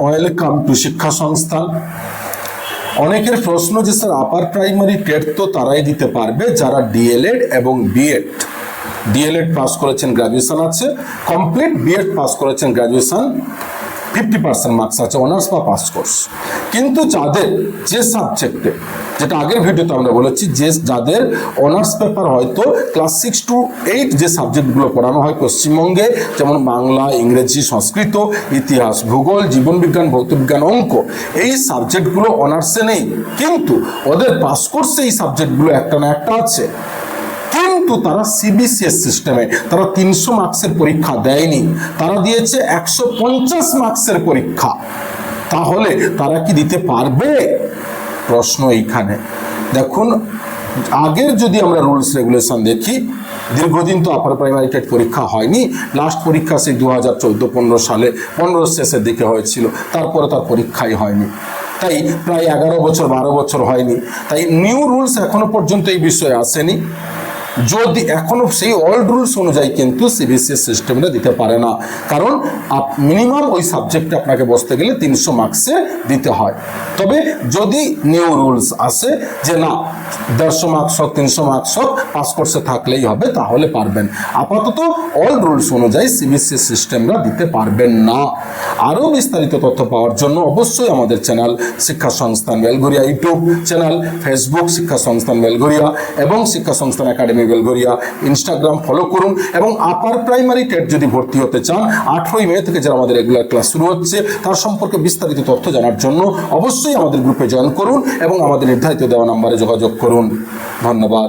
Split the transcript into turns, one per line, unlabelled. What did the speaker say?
Welcome to শিক্ষা সংস্থান। অনেকের প্রশ্ন যে স্যার আপার প্রাইমারি টেট তো তারাই দিতে পারবে যারা ডিএলএড এবং বিএড, ডিএলএড পাস করেছেন, গ্র্যাজুয়েশন আছে কমপ্লিট, বিএড পাস করেছেন, গ্র্যাজুয়েশন 50% মার্কস আছে, অনার্স বা পাস কোর্স। কিন্তু যাদের যে সাবজেক্টে, যেটা আগের ভিডিওতে আমরা বলেছি, যে যাদের অনার্স পেপার হয়তো ক্লাস 6 to 8 যে সাবজেক্টগুলো পড়ানো হয় পশ্চিমবঙ্গে, যেমন বাংলা, ইংরেজি, সংস্কৃত, ইতিহাস, ভূগোল, জীবনবিজ্ঞান, ভৌতবিজ্ঞান, অঙ্ক, এই সাবজেক্টগুলো অনার্সে নেই, কিন্তু ওদের পাস কোর্সে এই সাবজেক্টগুলো একটা না একটা আছে। কিন্তু তারা সিবিসিএস সিস্টেমে তারা 300 মার্কসের পরীক্ষা দেয়নি, তারা দিয়েছে 150 মার্কসের পরীক্ষা। তাহলে তারা কি দিতে পারবে? প্রশ্ন এইখানে। দেখুন, আগের যদি আমরা রুলস রেগুলেশন দেখি, দীর্ঘদিন তো আপার প্রাইমারি টেট পরীক্ষা হয়নি। লাস্ট পরীক্ষা সেই 2014-15 সালে 15 শেষের দিকে হয়েছিল, তারপরে তার পরীক্ষাই হয়নি। তাই প্রায় 11 বছর 12 বছর হয়নি। তাই নিউ রুলস এখনো পর্যন্ত এই বিষয়ে আসেনি। যদি এখনো সেই ওল্ড রুলস অনুযায়ী কিন্তু সিবিএসই সিস্টেমটা দিতে পারে না, কারণ মিনিমাম ওই সাবজেক্টে আপনাকে বসতে গেলে 300 মার্কসে দিতে হয়। তবে যদি নিউ রুলস আসে যে না 150 মার্কস হোক 300 মার্কস হোক পাস কোর্সে থাকলেই হবে, তাহলে পারবেন। আপাতত ওল্ড রুলস অনুযায়ী সিবিএসই সিস্টেমটা দিতে পারবেন না। আরও বিস্তারিত তথ্য পাওয়ার জন্য অবশ্যই আমাদের চ্যানেল শিক্ষা সংস্থান বেলঘরিয়া ইউটিউব চ্যানেল, ফেসবুক শিক্ষা সংস্থান বেলঘরিয়া এবং শিক্ষা সংস্থান একাডেমি বেলঘরিয়া ইনস্টাগ্রাম ফলো করুন। এবং আপার প্রাইমারি টেট যদি ভর্তি হতে চান, 18ই মে থেকে যারা আমাদের রেগুলার ক্লাস শুরু হচ্ছে তার সম্পর্কে বিস্তারিত তথ্য জানার জন্য অবশ্যই আমাদের গ্রুপে জয়েন করুন এবং আমাদের নির্ধারিত দেওয়া নম্বরে যোগাযোগ করুন। ধন্যবাদ।